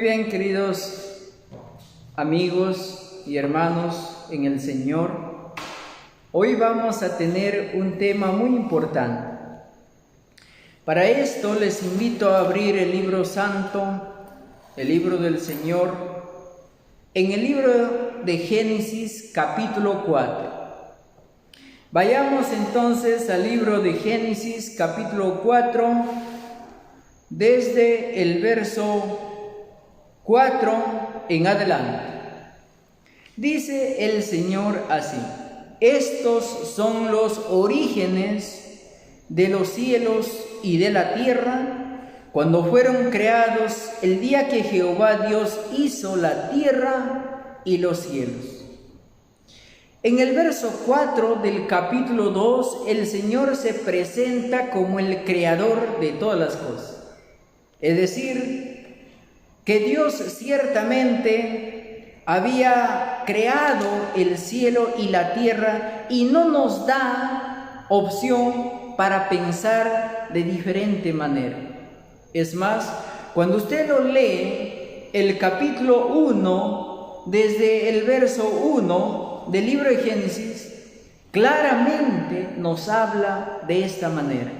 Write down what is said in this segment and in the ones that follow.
Bien, queridos amigos y hermanos en el Señor, hoy vamos a tener un tema muy importante. Para esto les invito a abrir el libro santo, el libro del Señor, en el libro de Génesis capítulo 4. Vayamos entonces al libro de Génesis capítulo 4, desde el verso 4 en adelante. Dice el Señor así: estos son los orígenes de los cielos y de la tierra, cuando fueron creados el día que Jehová Dios hizo la tierra y los cielos. En el verso 4 del capítulo 2, el Señor se presenta como el creador de todas las cosas. Es decir, que Dios ciertamente había creado el cielo y la tierra y no nos da opción para pensar de diferente manera. Es más, cuando usted lo lee, el capítulo 1, desde el verso 1 del libro de Génesis, claramente nos habla de esta manera: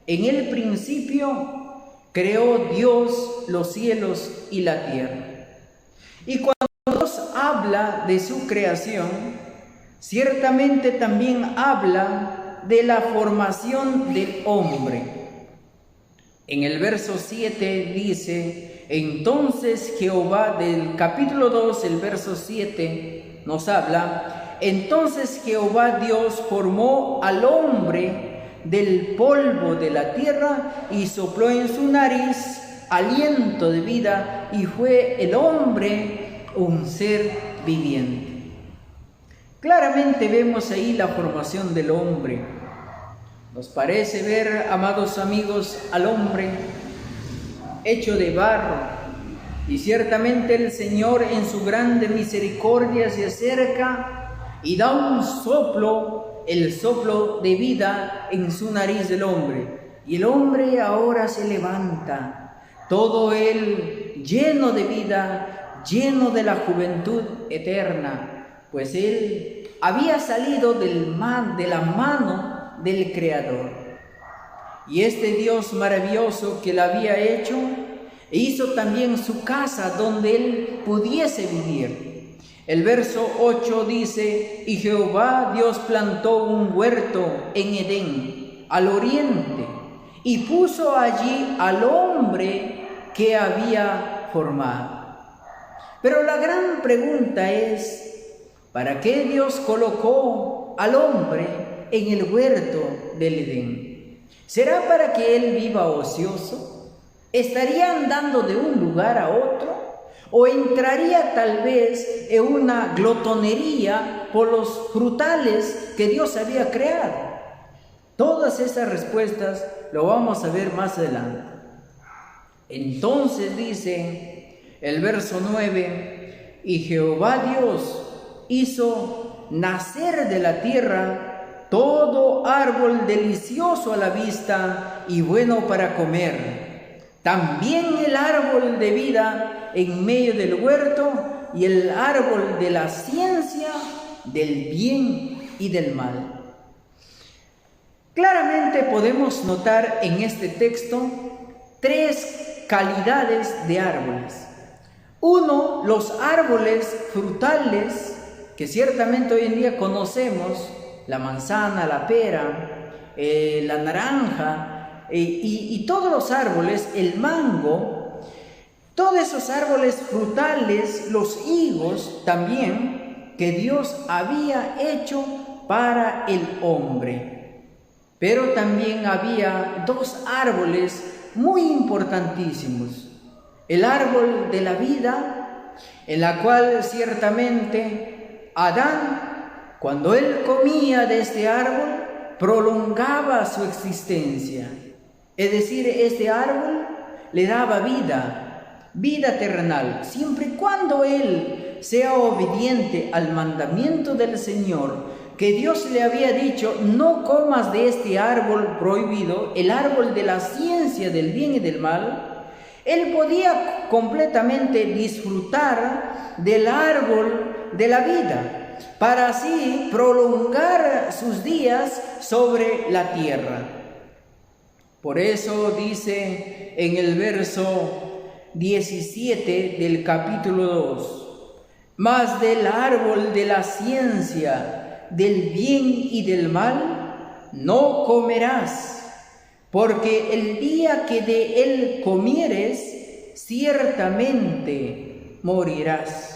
en el principio creó Dios los cielos y la tierra. Y cuando Dios habla de su creación, ciertamente también habla de la formación del hombre. En el verso 7 dice: entonces Jehová, del capítulo 2, el verso 7 nos habla: entonces Jehová Dios formó al hombre del polvo de la tierra y sopló en su nariz aliento de vida, y fue el hombre un ser viviente. Claramente vemos ahí la formación del hombre. Nos parece ver, amados amigos, al hombre hecho de barro, y ciertamente el Señor en su grande misericordia se acerca y da un soplo, el soplo de vida en su nariz del hombre, y el hombre ahora se levanta, todo él lleno de vida, lleno de la juventud eterna, pues él había salido de la mano del Creador. Y este Dios maravilloso que la había hecho, hizo también su casa donde él pudiese vivir. El verso 8 dice: y Jehová Dios plantó un huerto en Edén, al oriente, y puso allí al hombre que había formado. Pero la gran pregunta es: ¿para qué Dios colocó al hombre en el huerto del Edén? ¿Será para que él viva ocioso? ¿Estaría andando de un lugar a otro? ¿O entraría tal vez en una glotonería por los frutales que Dios había creado? Todas esas respuestas lo vamos a ver más adelante. Entonces dice el verso 9: y Jehová Dios hizo nacer de la tierra todo árbol delicioso a la vista y bueno para comer, también el árbol de vida en medio del huerto, y el árbol de la ciencia del bien y del mal. Claramente podemos notar en este texto tres calidades de árboles. Uno, los árboles frutales que ciertamente hoy en día conocemos: la manzana, la pera, la naranja, y todos los árboles, el mango. Todos esos árboles frutales, los higos también, que Dios había hecho para el hombre. Pero también había dos árboles muy importantísimos: el árbol de la vida, en la cual ciertamente Adán, cuando él comía de este árbol, prolongaba su existencia. Es decir, este árbol le daba vida terrenal, siempre y cuando él sea obediente al mandamiento del Señor, que Dios le había dicho: no comas de este árbol prohibido, el árbol de la ciencia del bien y del mal. Él podía completamente disfrutar del árbol de la vida, para así prolongar sus días sobre la tierra. Por eso dice en el verso 17 del capítulo 2, mas del árbol de la ciencia, del bien y del mal, no comerás, porque el día que de él comieres, ciertamente morirás.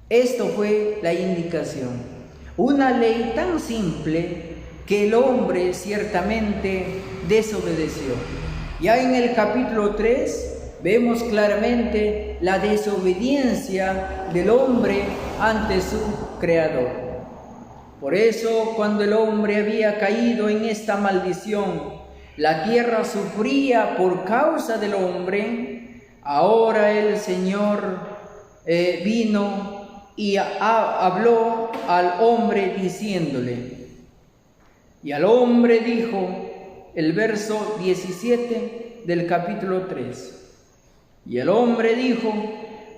Esto fue la indicación, una ley tan simple que el hombre ciertamente desobedeció. Ya en el capítulo 3 vemos claramente la desobediencia del hombre ante su Creador. Por eso, cuando el hombre había caído en esta maldición, la tierra sufría por causa del hombre. Ahora el Señor vino y habló al hombre diciéndole, y al hombre dijo, el verso 17 del capítulo 3, y el hombre dijo,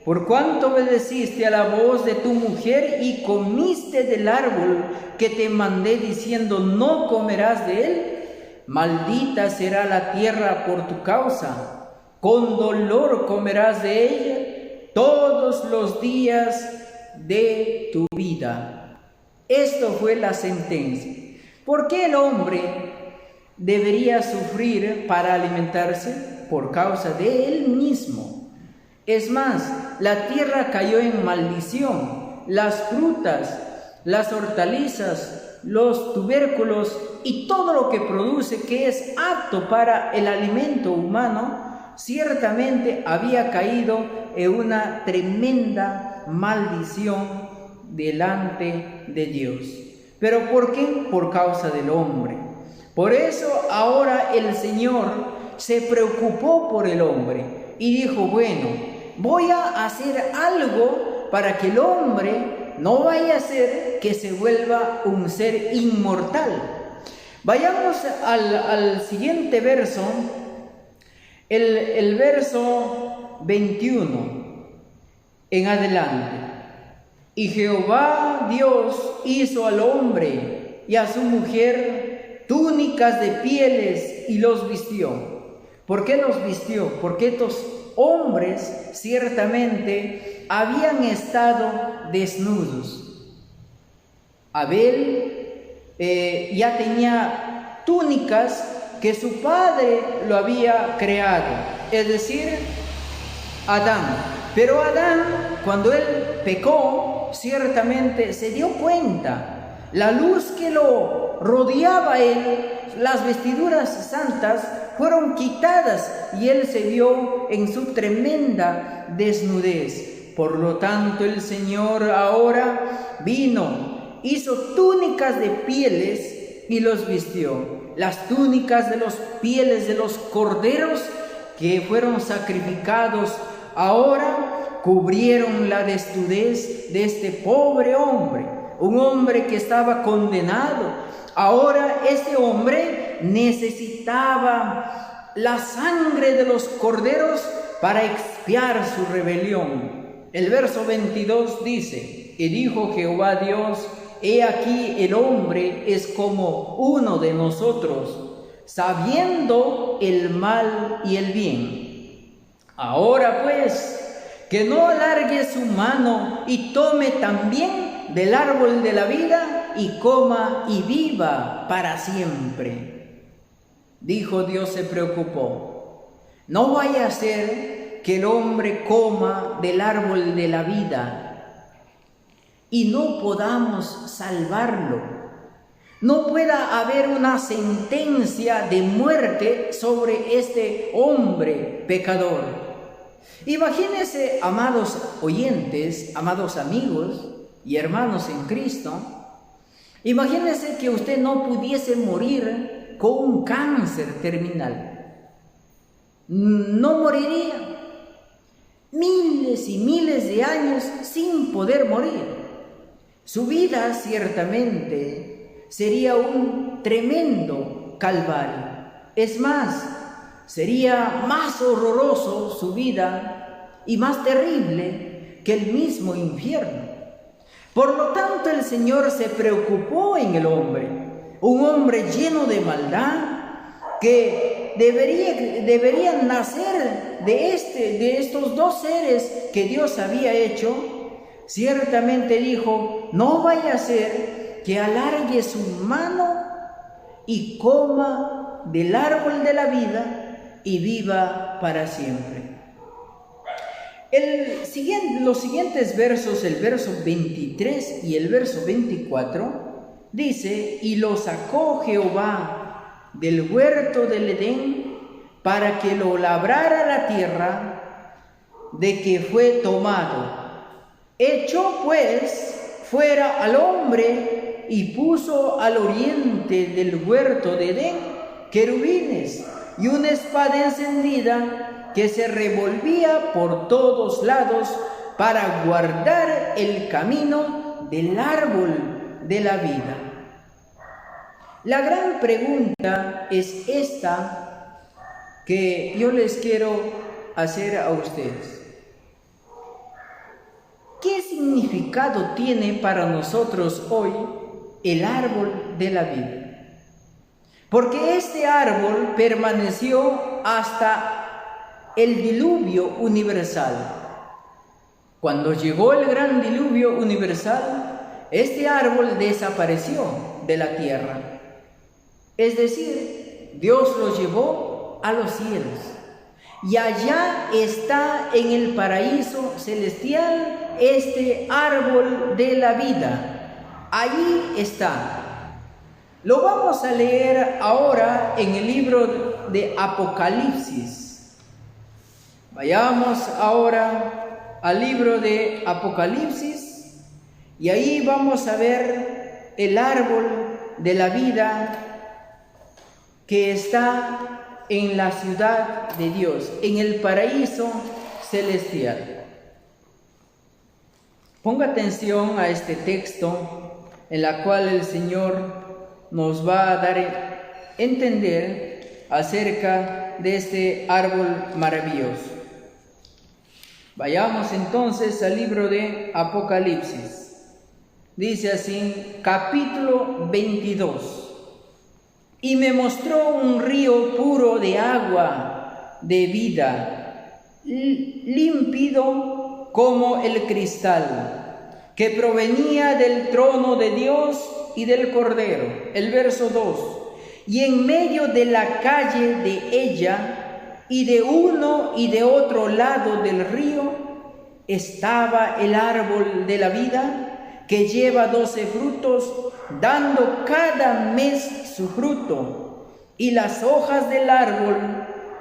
por cuanto obedeciste a la voz de tu mujer y comiste del árbol que te mandé diciendo, no comerás de él, maldita será la tierra por tu causa, con dolor comerás de ella todos los días de tu vida. Esto fue la sentencia. ¿Por qué el hombre debería sufrir para alimentarse? Por causa de él mismo. Es más, la tierra cayó en maldición. Las frutas, las hortalizas, los tubérculos y todo lo que produce que es apto para el alimento humano, ciertamente había caído en una tremenda maldición delante de Dios. ¿Pero por qué? Por causa del hombre. Por eso ahora el Señor se preocupó por el hombre y dijo, bueno, voy a hacer algo para que el hombre no vaya a ser que se vuelva un ser inmortal. Vayamos al siguiente verso, el verso 21 en adelante. Y Jehová Dios hizo al hombre y a su mujer túnicas de pieles y los vistió. ¿Por qué los vistió? Porque estos hombres ciertamente habían estado desnudos. Abel ya tenía túnicas que su padre lo había creado, es decir, Adán. Pero Adán, cuando él pecó, ciertamente se dio cuenta, la luz que lo rodeaba a él, las vestiduras santas, fueron quitadas y él se vio en su tremenda desnudez. Por lo tanto, el Señor ahora vino, hizo túnicas de pieles y los vistió. Las túnicas de los pieles de los corderos que fueron sacrificados ahora cubrieron la desnudez de este pobre hombre, un hombre que estaba condenado. Ahora este hombre necesitaba la sangre de los corderos para expiar su rebelión. El verso 22 dice, y dijo Jehová Dios, he aquí el hombre es como uno de nosotros, sabiendo el mal y el bien. Ahora pues, que no alargue su mano y tome también del árbol de la vida y coma y viva para siempre. Dijo Dios, se preocupó. No vaya a ser que el hombre coma del árbol de la vida y no podamos salvarlo. No pueda haber una sentencia de muerte sobre este hombre pecador. Imagínense, amados oyentes, amados amigos y hermanos en Cristo, imagínense que usted no pudiese morir con un cáncer terminal. No moriría miles y miles de años sin poder morir. Su vida ciertamente sería un tremendo calvario. Es más, sería más horroroso su vida y más terrible que el mismo infierno. Por lo tanto, el Señor se preocupó en el hombre, un hombre lleno de maldad, que deberían nacer de estos dos seres que Dios había hecho. Ciertamente dijo: no vaya a ser que alargue su mano y coma del árbol de la vida y viva para siempre. Los siguientes versos, el verso 23 y el verso 24, dice: y lo sacó Jehová del huerto del Edén para que lo labrara la tierra de que fue tomado. Echó pues fuera al hombre y puso al oriente del huerto de Edén querubines y una espada encendida que se revolvía por todos lados para guardar el camino del árbol de la vida. La gran pregunta es esta que yo les quiero hacer a ustedes. ¿Qué significado tiene para nosotros hoy el árbol de la vida? Porque este árbol permaneció hasta el diluvio universal. Cuando llegó el gran diluvio universal, este árbol desapareció de la tierra. Es decir, Dios lo llevó a los cielos. Y allá está en el paraíso celestial este árbol de la vida. Allí está. Lo vamos a leer ahora en el libro de Apocalipsis. Vayamos ahora al libro de Apocalipsis y ahí vamos a ver el árbol de la vida que está en la ciudad de Dios, en el paraíso celestial. Ponga atención a este texto en la cual el Señor nos va a dar a entender acerca de este árbol maravilloso. Vayamos entonces al libro de Apocalipsis. Dice así, capítulo 22. Y me mostró un río puro de agua de vida, límpido como el cristal, que provenía del trono de Dios y del Cordero. El verso 2. Y en medio de la calle de ella, y de uno y de otro lado del río, estaba el árbol de la vida, que lleva 12 frutos, dando cada mes su fruto, y las hojas del árbol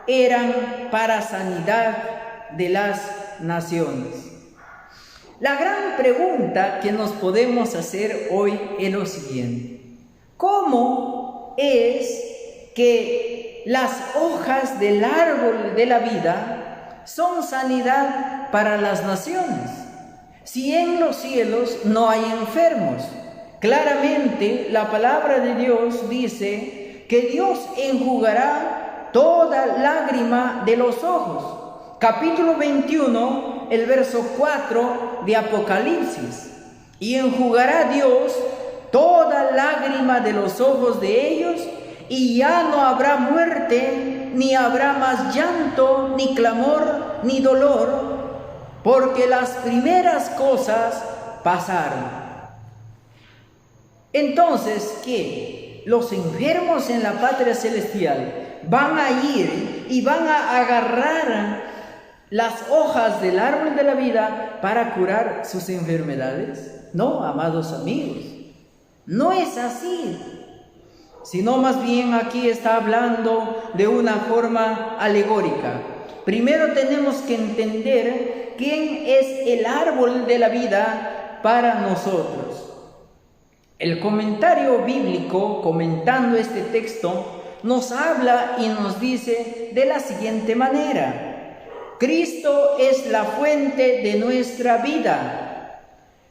eran para sanidad de las naciones. La gran pregunta que nos podemos hacer hoy es lo siguiente: ¿cómo es que las hojas del árbol de la vida son sanidad para las naciones? Si en los cielos no hay enfermos. Claramente la palabra de Dios dice que Dios enjugará toda lágrima de los ojos. Capítulo 21, el verso 4 de Apocalipsis. Y enjugará Dios toda lágrima de los ojos de ellos, y ya no habrá muerte, ni habrá más llanto, ni clamor, ni dolor, porque las primeras cosas pasaron. Entonces, ¿qué? Los enfermos en la patria celestial van a ir y van a agarrar las hojas del árbol de la vida para curar sus enfermedades. No, amados amigos, no es así. Sino más bien aquí está hablando de una forma alegórica. Primero tenemos que entender quién es el árbol de la vida para nosotros. El comentario bíblico, comentando este texto, nos habla y nos dice de la siguiente manera: Cristo es la fuente de nuestra vida,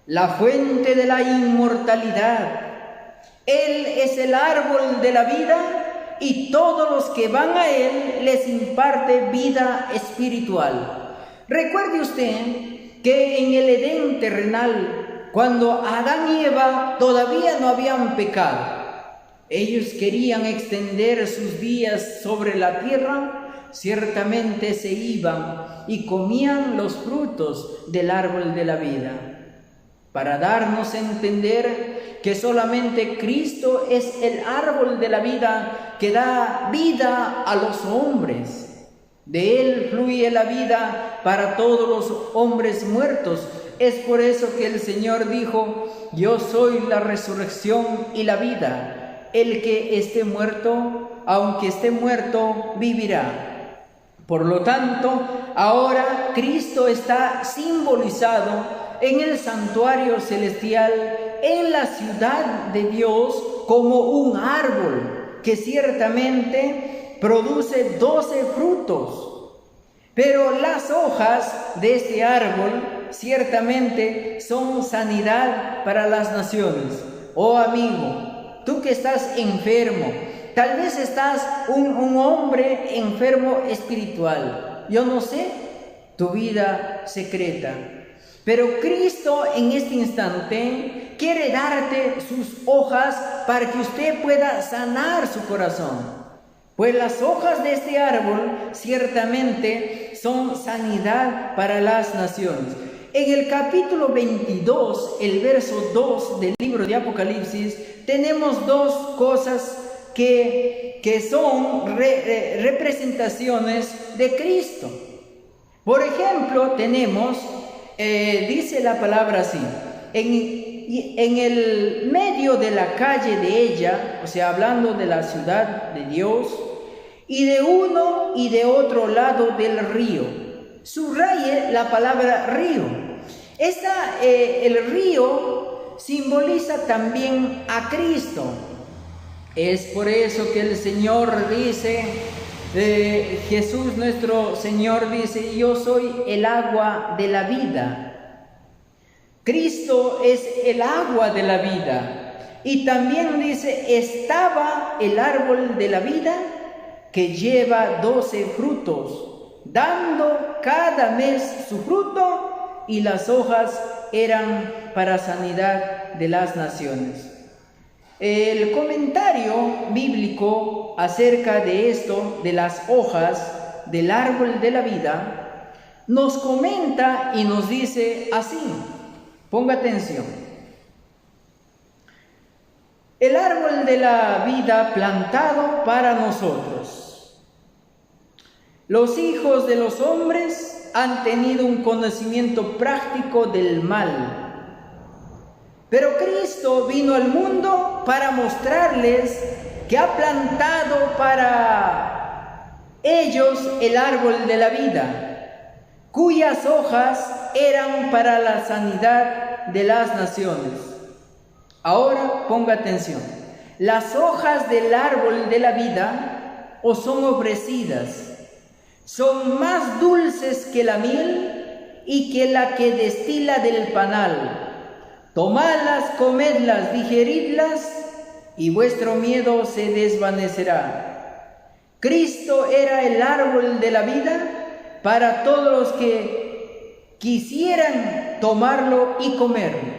la fuente de la inmortalidad. Él es el árbol de la vida y todos los que van a Él les imparte vida espiritual. Recuerde usted que en el Edén terrenal, cuando Adán y Eva todavía no habían pecado, ellos querían extender sus días sobre la tierra, ciertamente se iban y comían los frutos del árbol de la vida, para darnos a entender que solamente Cristo es el árbol de la vida que da vida a los hombres. De Él fluye la vida para todos los hombres muertos. Es por eso que el Señor dijo: yo soy la resurrección y la vida. El que esté muerto, aunque esté muerto, vivirá. Por lo tanto, ahora Cristo está simbolizado en el santuario celestial, en la ciudad de Dios, como un árbol que ciertamente produce 12 frutos. Pero las hojas de este árbol ciertamente son sanidad para las naciones. Oh amigo, tú que estás enfermo, tal vez estás un hombre enfermo espiritual, yo no sé tu vida secreta, pero Cristo en este instante quiere darte sus hojas para que usted pueda sanar su corazón. Pues las hojas de este árbol ciertamente son sanidad para las naciones. En el capítulo 22, el verso 2 del libro de Apocalipsis, tenemos dos cosas que son representaciones de Cristo. Por ejemplo, tenemos, dice la palabra así, en el medio de la calle de ella, o sea, hablando de la ciudad de Dios, y de uno y de otro lado del río. Subraye la palabra río. El río simboliza también a Cristo. Es por eso que el Señor dice, Jesús nuestro Señor dice: yo soy el agua de la vida. Cristo es el agua de la vida. Y también dice: estaba el árbol de la vida que lleva 12 frutos, dando cada mes su fruto, y las hojas eran para sanidad de las naciones. El comentario bíblico acerca de esto, de las hojas del árbol de la vida, nos comenta y nos dice así. Ponga atención. El árbol de la vida plantado para nosotros. Los hijos de los hombres han tenido un conocimiento práctico del mal. Pero Cristo vino al mundo para mostrarles que ha plantado para ellos el árbol de la vida, cuyas hojas eran para la sanidad de las naciones. Ahora ponga atención. Las hojas del árbol de la vida os son ofrecidas. Son más dulces que la miel y que la que destila del panal. Tomadlas, comedlas, digeridlas, y vuestro miedo se desvanecerá. Cristo era el árbol de la vida para todos los que quisieran tomarlo y comerlo.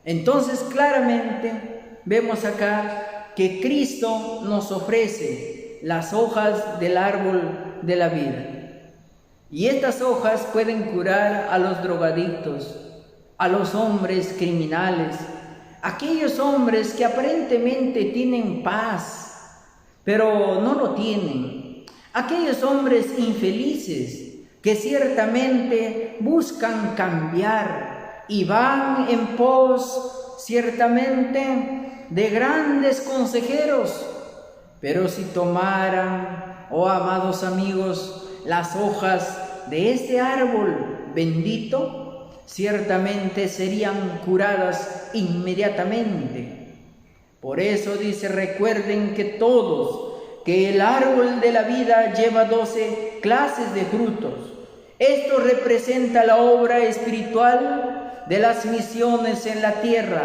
Entonces claramente vemos acá que Cristo nos ofrece las hojas del árbol de la vida. Y estas hojas pueden curar a los drogadictos, a los hombres criminales, aquellos hombres que aparentemente tienen paz, pero no lo tienen. Aquellos hombres infelices que ciertamente buscan cambiar y van en pos ciertamente de grandes consejeros. Pero si tomaran, oh amados amigos, las hojas de este árbol bendito, ciertamente serían curadas inmediatamente. Por eso dice: recuerden que todos, que el árbol de la vida lleva 12 clases de frutos. Esto representa la obra espiritual de las misiones en la tierra.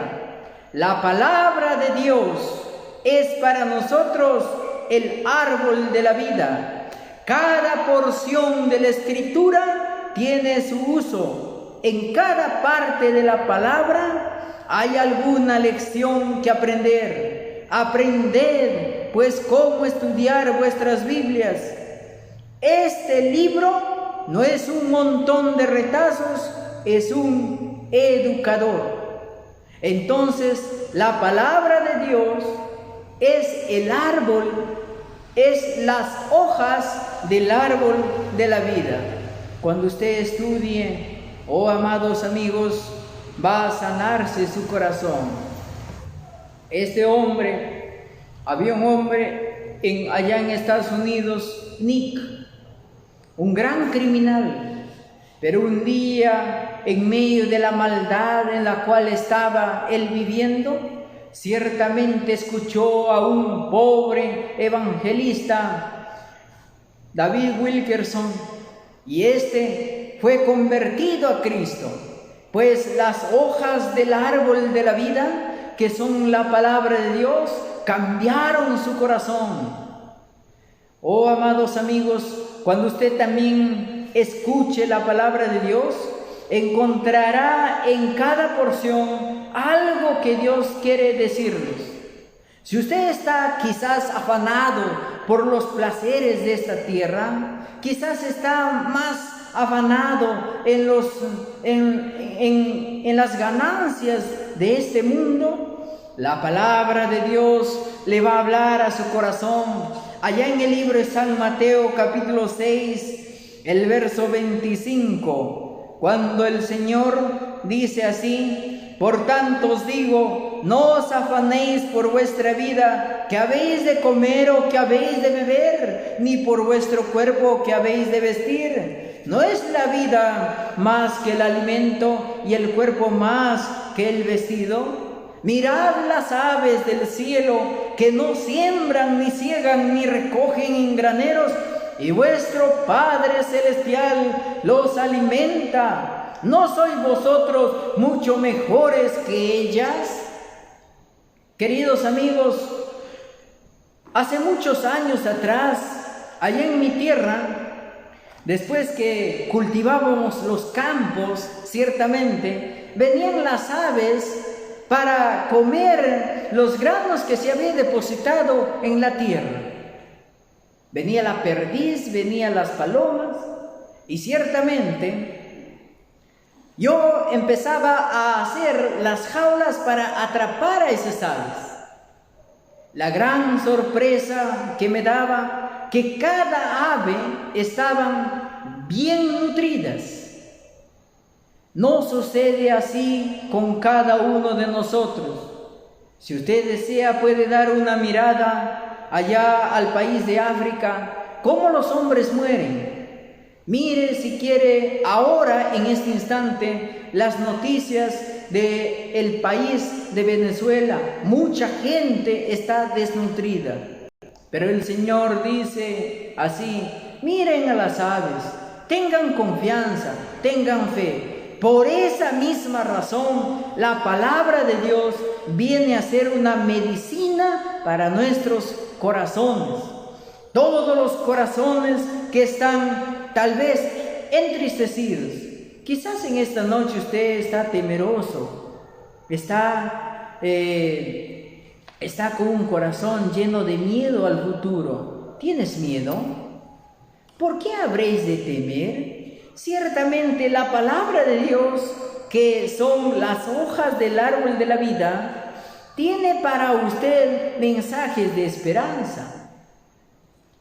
La palabra de Dios es para nosotros el árbol de la vida. Cada porción de la Escritura tiene su uso. En cada parte de la palabra hay alguna lección que aprender. Aprended, pues, cómo estudiar vuestras Biblias. Este libro no es un montón de retazos, es un educador. Entonces, la palabra de Dios es el árbol, es las hojas del árbol de la vida. Cuando usted estudie, oh amados amigos, va a sanarse su corazón. Había un hombre allá en Estados Unidos, Nick, un gran criminal, pero un día, en medio de la maldad en la cual estaba él viviendo, ciertamente escuchó a un pobre evangelista, David Wilkerson, y fue convertido a Cristo, pues las hojas del árbol de la vida, que son la palabra de Dios, cambiaron su corazón. Oh, amados amigos, cuando usted también escuche la palabra de Dios, encontrará en cada porción algo que Dios quiere decirnos. Si usted está quizás afanado por los placeres de esta tierra, quizás está más afanado en las ganancias de este mundo, la palabra de Dios le va a hablar a su corazón. Allá en el libro de San Mateo capítulo 6, el verso 25, cuando el Señor dice así: por tanto os digo, no os afanéis por vuestra vida, que habéis de comer o que habéis de beber, ni por vuestro cuerpo que habéis de vestir. ¿No es la vida más que el alimento y el cuerpo más que el vestido? Mirad las aves del cielo, que no siembran, ni siegan, ni recogen en graneros, y vuestro Padre Celestial los alimenta. ¿No sois vosotros mucho mejores que ellas? Queridos amigos, hace muchos años atrás, allá en mi tierra, después que cultivábamos los campos, ciertamente, venían las aves para comer los granos que se había depositado en la tierra. Venía la perdiz, venían las palomas, y ciertamente yo empezaba a hacer las jaulas para atrapar a esas aves. La gran sorpresa que me daba, que cada ave estaban bien nutridas. No sucede así con cada uno de nosotros. Si usted desea, puede dar una mirada allá al país de África, cómo los hombres mueren. Mire, si quiere, ahora, en este instante, las noticias del país de Venezuela. Mucha gente está desnutrida. Pero el Señor dice así: miren a las aves, tengan confianza, tengan fe. Por esa misma razón, la palabra de Dios viene a ser una medicina para nuestros corazones. Todos los corazones que están tal vez entristecidos. Quizás en esta noche usted está temeroso, está con un corazón lleno de miedo al futuro. ¿Tienes miedo? ¿Por qué habréis de temer? Ciertamente la palabra de Dios, que son las hojas del árbol de la vida, tiene para usted mensajes de esperanza.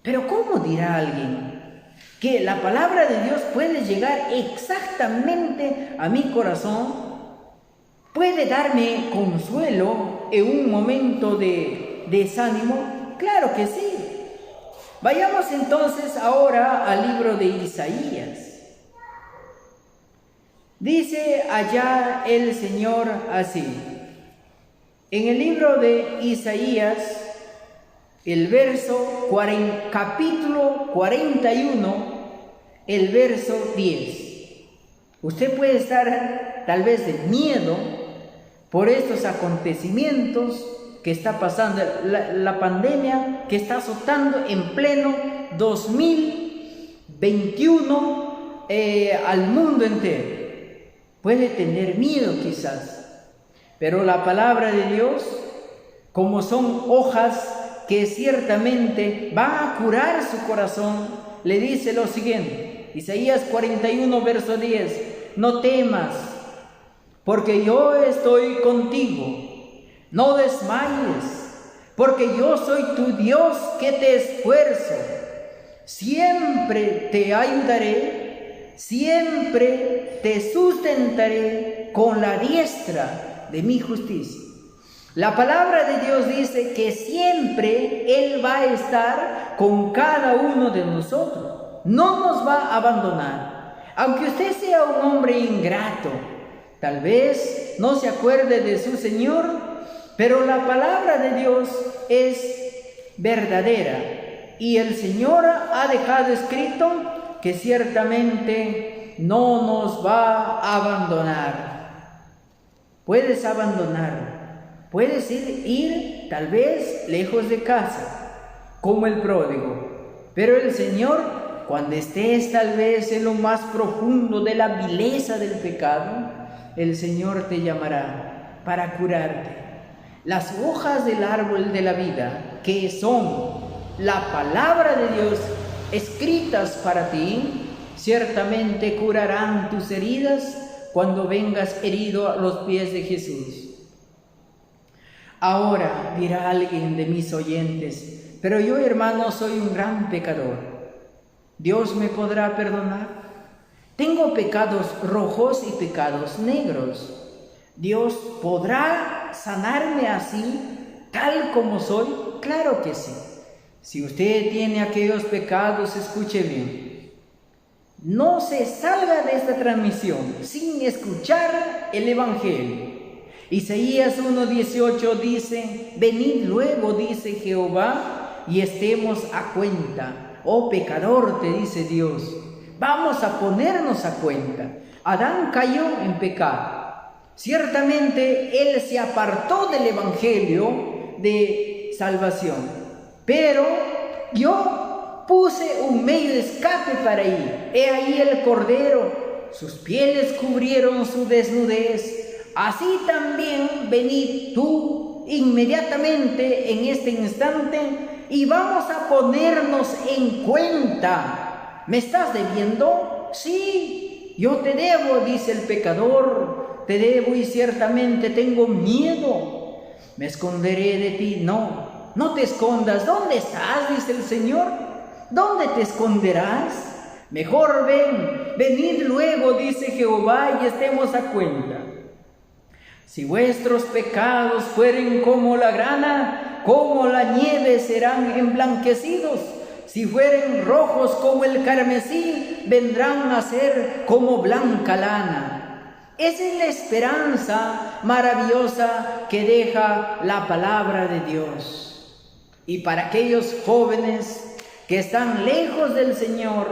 Pero ¿cómo dirá alguien que la palabra de Dios puede llegar exactamente a mi corazón? ¿Puede darme consuelo en un momento de desánimo? Claro que sí. Vayamos entonces ahora al libro de Isaías. Dice allá el Señor así, en el libro de Isaías, capítulo 41, el verso 10. Usted puede estar tal vez de miedo por estos acontecimientos, que está pasando, la pandemia que está azotando en pleno 2021 al mundo entero. Puede tener miedo quizás, pero la palabra de Dios, como son hojas que ciertamente van a curar su corazón, le dice lo siguiente, Isaías 41, verso 10, no temas, porque yo estoy contigo, no desmayes, porque yo soy tu Dios que te esfuerzo, siempre te ayudaré, siempre te sustentaré con la diestra de mi justicia. La palabra de Dios dice que siempre Él va a estar con cada uno de nosotros. No nos va a abandonar. Aunque usted sea un hombre ingrato, tal vez no se acuerde de su Señor, pero la palabra de Dios es verdadera. Y el Señor ha dejado escrito que ciertamente no nos va a abandonar. Puedes abandonar. Puedes ir tal vez lejos de casa, como el pródigo. Pero el Señor, cuando estés tal vez en lo más profundo de la vileza del pecado, el Señor te llamará para curarte. Las hojas del árbol de la vida, que son la palabra de Dios escritas para ti, ciertamente curarán tus heridas cuando vengas herido a los pies de Jesús. Ahora dirá alguien de mis oyentes, pero yo, hermano, soy un gran pecador. ¿Dios me podrá perdonar? Tengo pecados rojos y pecados negros. ¿Dios podrá sanarme así, tal como soy? Claro que sí. Si usted tiene aquellos pecados, escuche bien. No se salga de esta transmisión sin escuchar el Evangelio. Isaías 1:18 dice, venid luego, dice Jehová, y estemos a cuenta. Oh pecador, te dice Dios, vamos a ponernos a cuenta. Adán cayó en pecado. Ciertamente él se apartó del Evangelio de salvación. Pero yo puse un medio de escape para ir. He ahí el Cordero. Sus pieles cubrieron su desnudez. Así también venid tú inmediatamente en este instante y vamos a ponernos en cuenta. ¿Me estás debiendo? Sí, yo te debo, dice el pecador, te debo y ciertamente tengo miedo. ¿Me esconderé de ti? No, no te escondas. ¿Dónde estás? Dice el Señor. ¿Dónde te esconderás? Mejor venid luego, dice Jehová, y estemos a cuenta. Si vuestros pecados fueren como la grana, como la nieve serán emblanquecidos. Si fueren rojos como el carmesí, vendrán a ser como blanca lana. Esa es la esperanza maravillosa que deja la palabra de Dios. Y para aquellos jóvenes que están lejos del Señor,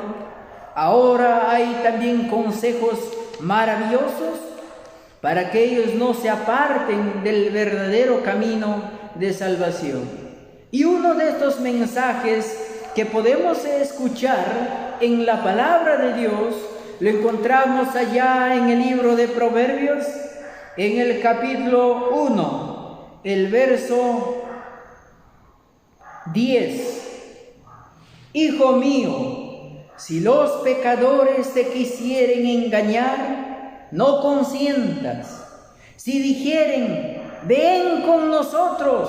ahora hay también consejos maravillosos para que ellos no se aparten del verdadero camino de salvación. Y uno de estos mensajes que podemos escuchar en la palabra de Dios, lo encontramos allá en el libro de Proverbios, en el capítulo 1, el verso 10. Hijo mío, si los pecadores te quisieren engañar, no consientas. Si dijeren, ven con nosotros,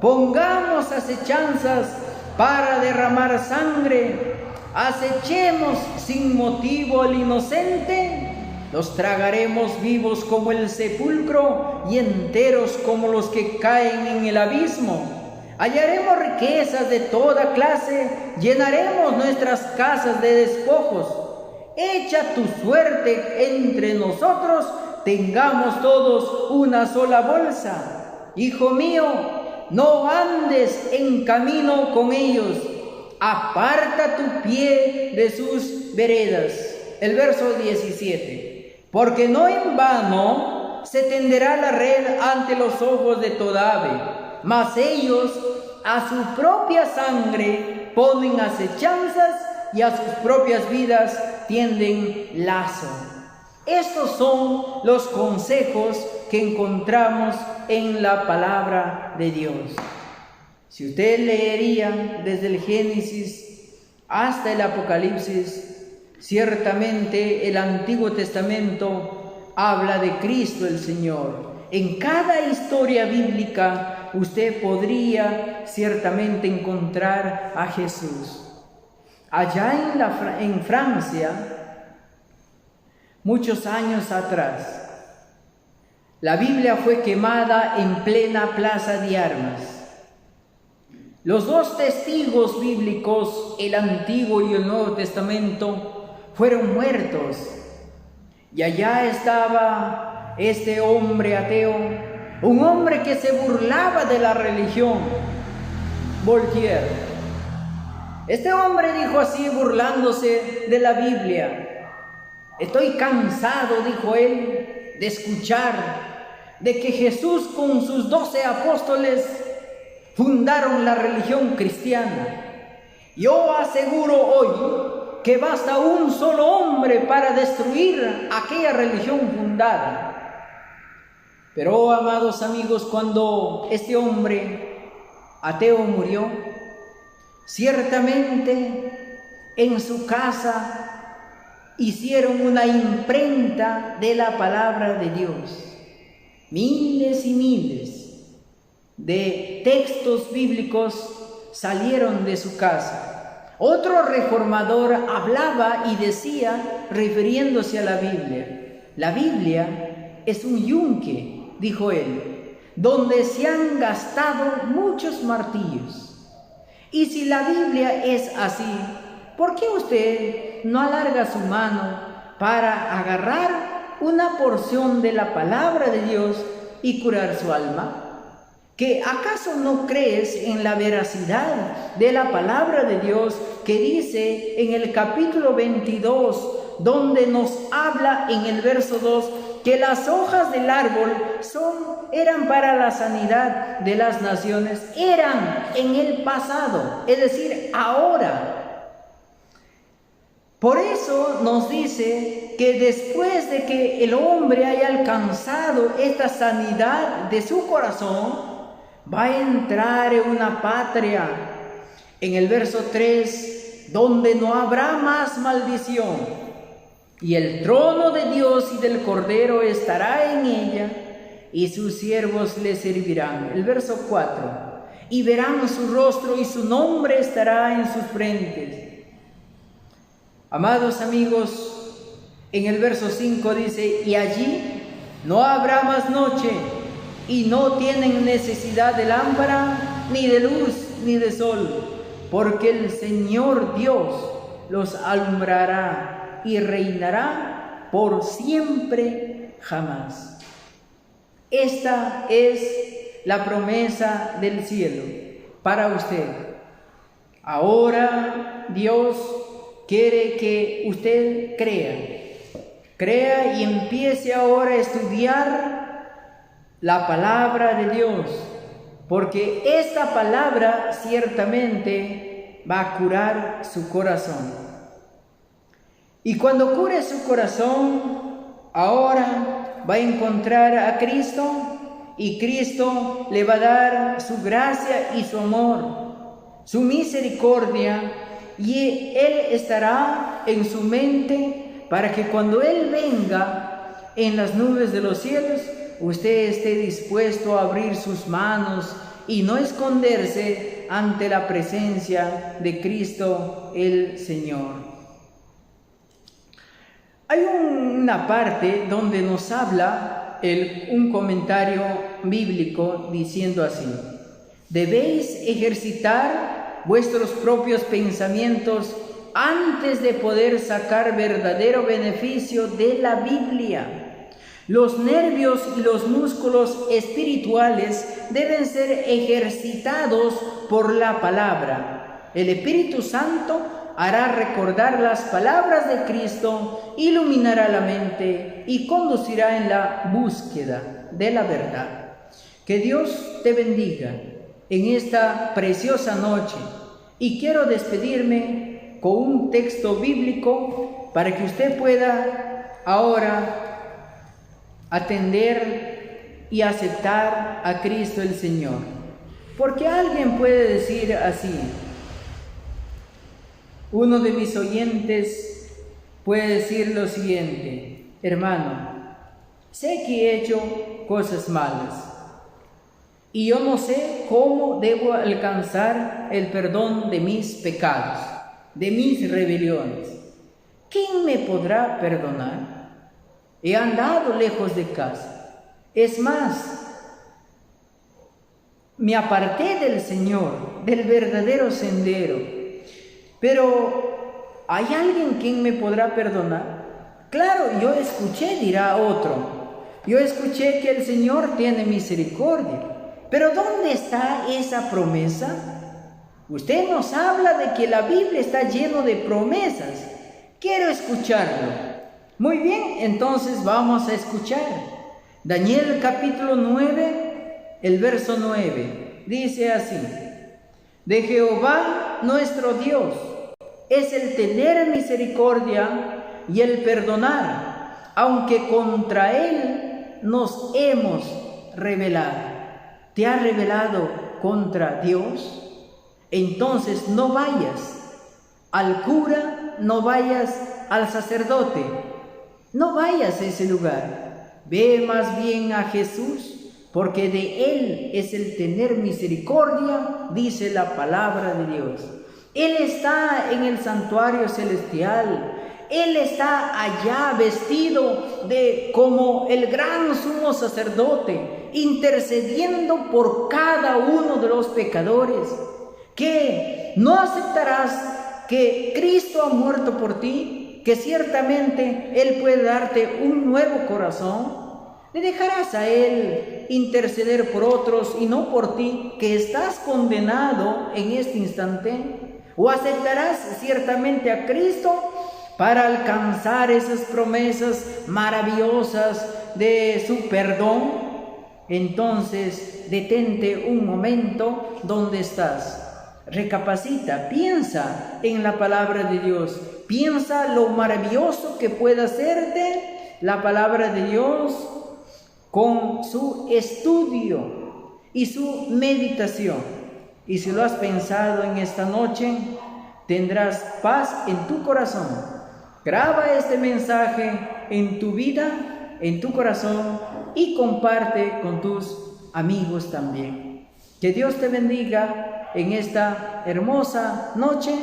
pongamos acechanzas para derramar sangre, acechemos sin motivo al inocente, los tragaremos vivos como el sepulcro y enteros como los que caen en el abismo. Hallaremos riquezas de toda clase, llenaremos nuestras casas de despojos. Echa tu suerte entre nosotros, tengamos todos una sola bolsa. Hijo mío, no andes en camino con ellos, aparta tu pie de sus veredas. El verso 17. Porque no en vano se tenderá la red ante los ojos de toda ave, mas ellos a su propia sangre ponen acechanzas y a sus propias vidas tienden lazo. Estos son los consejos que encontramos en la palabra de Dios. Si usted leería desde el Génesis hasta el Apocalipsis, ciertamente el Antiguo Testamento habla de Cristo el Señor. En cada historia bíblica usted podría ciertamente encontrar a Jesús. Allá en Francia, muchos años atrás, la Biblia fue quemada en plena plaza de armas. Los dos testigos bíblicos, el Antiguo y el Nuevo Testamento, fueron muertos. Y allá estaba este hombre ateo, un hombre que se burlaba de la religión, Voltaire. Este hombre dijo así, burlándose de la Biblia: estoy cansado, dijo él, de escuchar de que Jesús con sus 12 apóstoles fundaron la religión cristiana. Yo aseguro hoy que basta un solo hombre para destruir aquella religión fundada. Pero, amados amigos, cuando este hombre ateo murió, ciertamente en su casa hicieron una imprenta de la palabra de Dios. Miles y miles de textos bíblicos salieron de su casa. Otro reformador hablaba y decía, refiriéndose a la Biblia es un yunque, dijo él, donde se han gastado muchos martillos. Y si la Biblia es así, ¿por qué usted no alarga su mano para agarrar una porción de la palabra de Dios y curar su alma? ¿Que acaso no crees en la veracidad de la palabra de Dios que dice en el capítulo 22, donde nos habla en el verso 2, que las hojas del árbol eran para la sanidad de las naciones? Eran en el pasado, es decir, ahora. Por eso nos dice que después de que el hombre haya alcanzado esta sanidad de su corazón, va a entrar en una patria, en el verso 3, donde no habrá más maldición, y el trono de Dios y del Cordero estará en ella, y sus siervos le servirán. El verso 4, y verán su rostro y su nombre estará en sus frentes. Amados amigos, en el verso 5 dice, y allí no habrá más noche, y no tienen necesidad de lámpara, ni de luz, ni de sol, porque el Señor Dios los alumbrará y reinará por siempre jamás. Esta es la promesa del cielo para usted. Ahora Dios quiere que usted crea y empiece ahora a estudiar la palabra de Dios, porque esta palabra ciertamente va a curar su corazón. Y cuando cure su corazón, ahora va a encontrar a Cristo, y Cristo le va a dar su gracia y su amor, su misericordia, y Él estará en su mente para que cuando Él venga en las nubes de los cielos, usted esté dispuesto a abrir sus manos y no esconderse ante la presencia de Cristo el Señor. Hay una parte donde nos habla un comentario bíblico diciendo así: debéis ejercitar vuestros propios pensamientos antes de poder sacar verdadero beneficio de la Biblia. Los nervios y los músculos espirituales deben ser ejercitados por la palabra. El Espíritu Santo hará recordar las palabras de Cristo, iluminará la mente y conducirá en la búsqueda de la verdad. Que Dios te bendiga en esta preciosa noche. Y quiero despedirme con un texto bíblico para que usted pueda ahora atender y aceptar a Cristo el Señor. Porque alguien puede decir así, uno de mis oyentes puede decir lo siguiente: hermano, sé que he hecho cosas malas y yo no sé cómo debo alcanzar el perdón de mis pecados, de mis rebeliones. ¿Quién me podrá perdonar? He andado lejos de casa. Es más, me aparté del Señor, del verdadero sendero. Pero, ¿hay alguien quien me podrá perdonar? Claro, yo escuché, dirá otro. Yo escuché que el Señor tiene misericordia. Pero ¿dónde está esa promesa? Usted nos habla de que la Biblia está llena de promesas. Quiero escucharlo. Muy bien, entonces vamos a escuchar. Daniel capítulo 9, el verso 9. Dice así: de Jehová nuestro Dios es el tener misericordia y el perdonar, aunque contra Él nos hemos rebelado. ¿Te has rebelado contra Dios? Entonces no vayas al cura, no vayas al sacerdote, no vayas a ese lugar. Ve más bien a Jesús, porque de Él es el tener misericordia, dice la palabra de Dios. Él está en el santuario celestial. Él está allá vestido como el gran sumo sacerdote, intercediendo por cada uno de los pecadores. ¿Que no aceptarás que Cristo ha muerto por ti? ¿Que ciertamente Él puede darte un nuevo corazón? ¿Le dejarás a Él interceder por otros y no por ti, que estás condenado en este instante? ¿O aceptarás ciertamente a Cristo para alcanzar esas promesas maravillosas de su perdón? Entonces, detente un momento donde estás. Recapacita, piensa en la palabra de Dios. Piensa lo maravilloso que puede hacerte la palabra de Dios con su estudio y su meditación. Y si lo has pensado en esta noche, tendrás paz en tu corazón. Graba este mensaje en tu vida, en tu corazón, y comparte con tus amigos también. Que Dios te bendiga en esta hermosa noche